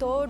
2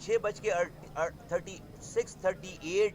6:38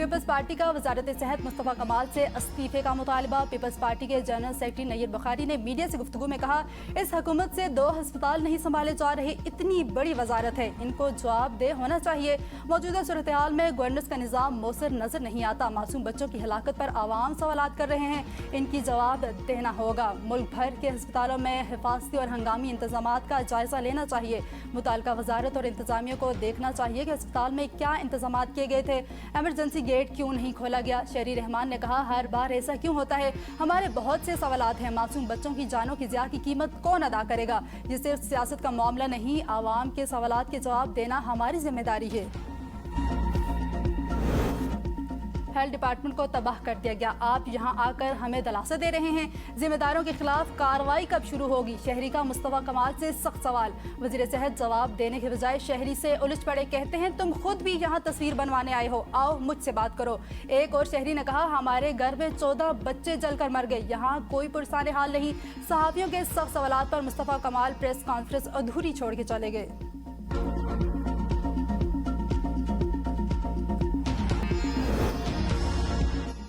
Peoples party کا وزارت صحت مصطفیٰ کمال سے استعفے کا مطالبہ۔ پیپلز پارٹی کے جنرل سیکرٹری نیر بخاری نے میڈیا سے گفتگو میں کہا، اس حکومت سے 2 ہسپتال نہیں سنبھالے جا رہے، اتنی بڑی وزارت ہے، ان کو جواب دہ ہونا چاہیے۔ موجودہ صورتحال میں گورننس کا نظام مؤثر نظر نہیں آتا، معصوم بچوں کی ہلاکت پر عوام سوالات کر رہے ہیں، ان کی جواب دینا ہوگا۔ ملک بھر کے ہسپتالوں میں حفاظتی اور ہنگامی انتظامات کا جائزہ لینا چاہیے۔ متعلقہ وزارت اور انتظامیہ کو دیکھنا چاہیے کہ ہسپتال میں کیا انتظامات کیے گئے تھے، ایمرجنسی گیٹ کیوں نہیں کھولا گیا۔ شہری رحمان نے کہا، ہر بار ایسا کیوں ہوتا ہے؟ ہمارے بہت سے سوالات ہیں، معصوم بچوں کی جانوں کی ضیاع کی قیمت کون ادا کرے گا؟ یہ صرف سیاست کا معاملہ نہیں، عوام کے سوالات کے جواب دینا ہماری ذمہ داری ہے۔ ہیلتھ ڈپارٹمنٹ کو تباہ کر دیا گیا، آپ یہاں آ کر ہمیں دلاسا دے رہے ہیں، ذمہ داروں کے خلاف کارروائی کب شروع ہوگی؟ شہری کا مصطفیٰ کمال سے سخت سوال۔ وزیر صحت جواب دینے کے بجائے شہری سے الجھ پڑے، کہتے ہیں تم خود بھی یہاں تصویر بنوانے آئے ہو، آؤ مجھ سے بات کرو۔ ایک اور شہری نے کہا، ہمارے گھر میں 14 بچے جل کر مر گئے، یہاں کوئی پرسان حال نہیں۔ صحافیوں کے سخت سوالات پر مصطفیٰ کمال پریس کانفرنس ادھوری چھوڑ کے چلے گئے۔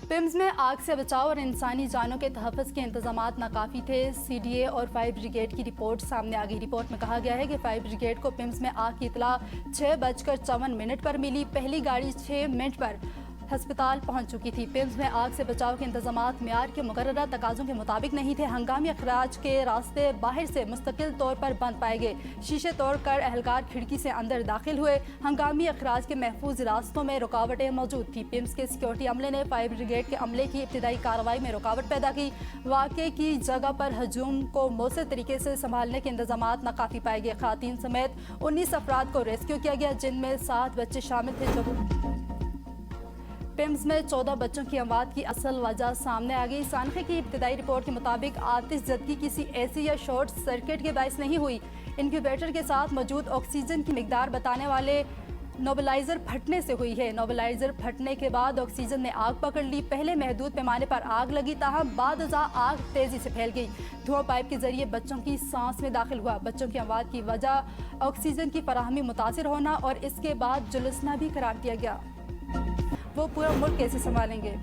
پمز میں آگ سے بچاؤ اور انسانی جانوں کے تحفظ کے انتظامات ناکافی تھے، سی ڈی اے اور فائر بریگیڈ کی رپورٹ سامنے آ گئی۔ رپورٹ میں کہا گیا ہے کہ فائر بریگیڈ کو پمز میں آگ کی اطلاع 6:54 پر ملی، پہلی گاڑی 6 منٹ پر ہسپتال پہنچ چکی تھی۔ پمز میں آگ سے بچاؤ کے انتظامات معیار کے مقررہ تقاضوں کے مطابق نہیں تھے، ہنگامی اخراج کے راستے باہر سے مستقل طور پر بند پائے گئے، شیشے توڑ کر اہلکار کھڑکی سے اندر داخل ہوئے، ہنگامی اخراج کے محفوظ راستوں میں رکاوٹیں موجود تھیں۔ پمز کے سیکورٹی عملے نے فائر بریگیڈ کے عملے کی ابتدائی کارروائی میں رکاوٹ پیدا کی، واقعے کی جگہ پر ہجوم کو مؤثر طریقے سے سنبھالنے کے انتظامات ناکافی پائے گئے۔ خواتین سمیت 19 افراد کو ریسکیو کیا گیا، جن میں 7 بچے شامل تھے۔ پمز میں 14 بچوں کی اموات کی اصل وجہ سامنے آ گئی۔ سانحے کی ابتدائی رپورٹ کے مطابق آتش زدگی کسی ایسی یا شارٹ سرکٹ کے باعث نہیں ہوئی، انکیوبیٹر کے ساتھ موجود آکسیجن کی مقدار بتانے والے نوبلائزر پھٹنے سے ہوئی ہے۔ نوبلائزر پھٹنے کے بعد آکسیجن نے آگ پکڑ لی، پہلے محدود پیمانے پر آگ لگی، تاہم بعد ازاں آگ تیزی سے پھیل گئی، دھواں پائپ کے ذریعے بچوں کی سانس میں داخل ہوا۔ بچوں کی اموات کی وجہ آکسیجن کی فراہمی متاثر ہونا اور اس کے بعد جلسنا بھی قرار دیا گیا۔ وہ پورا ملک کیسے سنبھالیں گے؟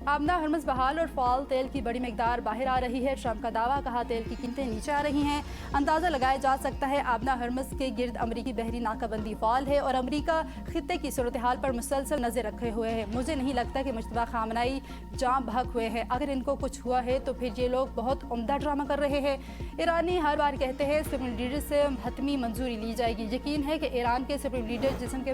آمدہ ہرمز بحال اور فعال تیل کی بڑی مقدار باہر آ رہی ہے، ٹرمپ کا دعویٰ، کہا تیل کی قیمتیں نیچے آ رہی ہیں، اندازہ لگایا جا سکتا ہے آمدہ ہرمز کے گرد امریکی بحری ناکہ بندی فعال ہے اور امریکہ خطے کی صورتحال پر مسلسل نظر رکھے ہوئے ہے۔ مجھے نہیں لگتا کہ مشتبہ خامنائی جاں بحق ہوئے ہیں، اگر ان کو کچھ ہوا ہے تو پھر یہ لوگ بہت عمدہ ڈرامہ کر رہے ہیں۔ ایرانی ہر بار کہتے ہیں سپریم لیڈر سے حتمی منظوری لی جائے گی، یقین ہے کہ ایران کے سپریم لیڈر جسم کے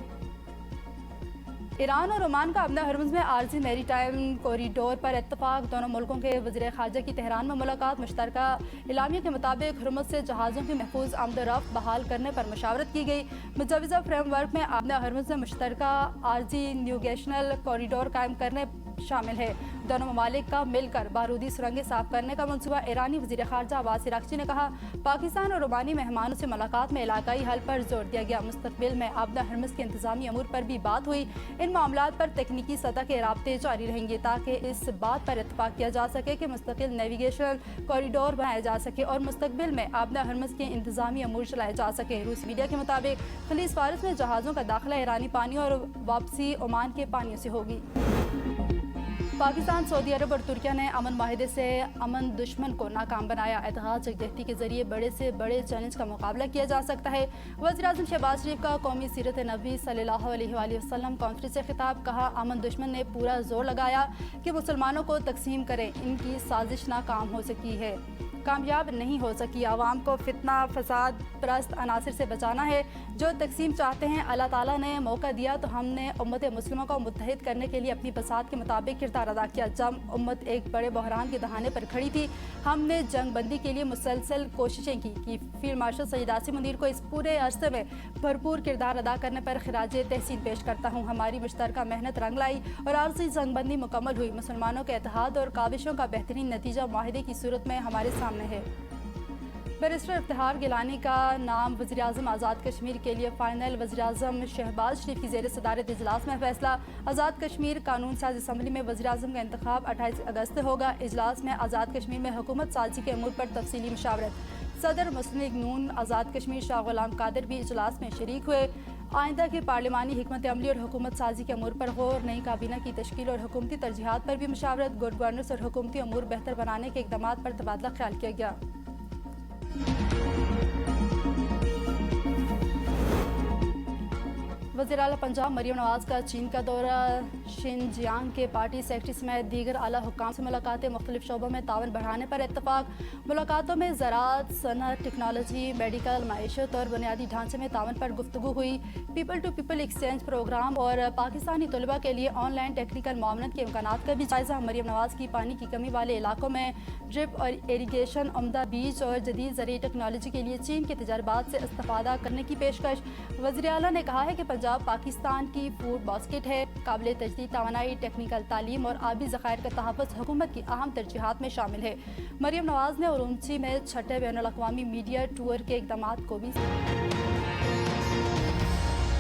ایران اور عمان کا آمدہ ہرمز میں عارضی میری ٹائم کوریڈور پر اتفاق، دونوں ملکوں کے وزیر خارجہ کی تہران میں ملاقات، مشترکہ اعلامیہ کے مطابق ہرمز سے جہازوں کی محفوظ آمد و رفت بحال کرنے پر مشاورت کی گئی۔ مجوزہ فریم ورک میں آمدہ ہرمز میں مشترکہ عارضی نیویگیشنل کوریڈور قائم کرنے شامل ہے، دونوں ممالک کا مل کر بارودی سرنگیں صاف کرنے کا منصوبہ۔ ایرانی وزیر خارجہ عباس عراقچی نے کہا، پاکستان اور عمانی مہمانوں سے ملاقات میں علاقائی حل پر زور دیا گیا، مستقبل میں آمدہ ہرمز کے انتظامی امور پر بھی بات ہوئی، ان معاملات پر تکنیکی سطح کے رابطے جاری رہیں گے تاکہ اس بات پر اتفاق کیا جا سکے کہ مستقل نیویگیشنل کوریڈور بنایا جا سکے اور مستقبل میں آمدہ ہرمز کے انتظامی امور چلائے جا سکے۔ روسی میڈیا کے مطابق خلیج فارس میں جہازوں کا داخلہ ایرانی پانیوں اور واپسی عمان کے پانیوں سے ہوگی۔ پاکستان، سعودی عرب اور ترکیہ نے امن معاہدے سے امن دشمن کو ناکام بنایا، اتحاد یکجہتی کے ذریعے بڑے سے بڑے چیلنج کا مقابلہ کیا جا سکتا ہے۔ وزیراعظم شہباز شریف کا قومی سیرت نبوی صلی اللہ علیہ وآلہ وسلم کانفرنس سے خطاب، کہا امن دشمن نے پورا زور لگایا کہ مسلمانوں کو تقسیم کریں، ان کی سازش ناکام ہو سکی ہے، کامیاب نہیں ہو سکی، عوام کو فتنہ فساد پرست عناصر سے بچانا ہے جو تقسیم چاہتے ہیں۔ اللہ تعالیٰ نے موقع دیا تو ہم نے امت مسلمہ کو متحد کرنے کے لیے اپنی بساط کے مطابق کردار ادا کیا۔ جب امت ایک بڑے بحران کے دہانے پر کھڑی تھی، ہم نے جنگ بندی کے لیے مسلسل کوششیں کی۔ فیلڈ مارشل سید عاصم منیر کو اس پورے عرصے میں بھرپور کردار ادا کرنے پر خراج تحسین پیش کرتا ہوں۔ ہماری مشترکہ محنت رنگ لائی اور عارضی جنگ بندی مکمل ہوئی۔ مسلمانوں کے اتحاد اور کاوشوں کا بہترین نتیجہ معاہدے کی صورت میں ہمارے سامنے ہے۔ بیرسٹر افتخار گیلانی کا نام وزیراعظم آزاد کشمیر کے لیے فائنل، وزیراعظم شہباز شریف کی زیر صدارت اجلاس میں فیصلہ۔ آزاد کشمیر قانون ساز اسمبلی میں وزیراعظم کا انتخاب 28 اگست سے ہوگا۔ اجلاس میں آزاد کشمیر میں حکومت سازی کے امور پر تفصیلی مشاورت۔ صدر مسلم لیگ نون آزاد کشمیر شاہ غلام قادر بھی اجلاس میں شریک ہوئے۔ آئندہ کی پارلیمانی حکمت عملی اور حکومت سازی کے امور پر غور، نئی کابینہ کی تشکیل اور حکومتی ترجیحات پر بھی مشاورت، گڈ گورننس اور حکومتی امور بہتر بنانے کے اقدامات پر تبادلہ خیال کیا گیا۔ وزیراعلیٰ پنجاب مریم نواز کا چین کا دورہ، شنجیانگ کے پارٹی سیکرٹری سمیت دیگر اعلیٰ حکام سے ملاقاتیں، مختلف شعبوں میں تعاون بڑھانے پر اتفاق۔ ملاقاتوں میں زراعت، صنعت، ٹیکنالوجی، میڈیکل، معیشت اور بنیادی ڈھانچے میں تعاون پر گفتگو ہوئی۔ People to people exchange programme اور پاکستانی طلباء کے لیے آن لائن ٹیکنیکل معاونت کے امکانات کا بھی جائزہ۔ مریم نواز کی پانی کی کمی والے علاقوں میں ڈرپ اور ایریگیشن، عمدہ بیج اور جدید زرعی ٹیکنالوجی کے لیے چین کے تجربات سے استفادہ کرنے کی پیشکش۔ وزیراعلیٰ نے کہا ہے کہ پنجاب پاکستان کی فوڈ باسکٹ ہے۔ قابل تجدید توانائی، ٹیکنیکل تعلیم اور آبی ذخائر کا تحفظ حکومت کی اہم ترجیحات میں شامل ہے۔ مریم نواز نے اورونچی میں چھٹے بین الاقوامی میڈیا ٹور کے اقدامات کو بھی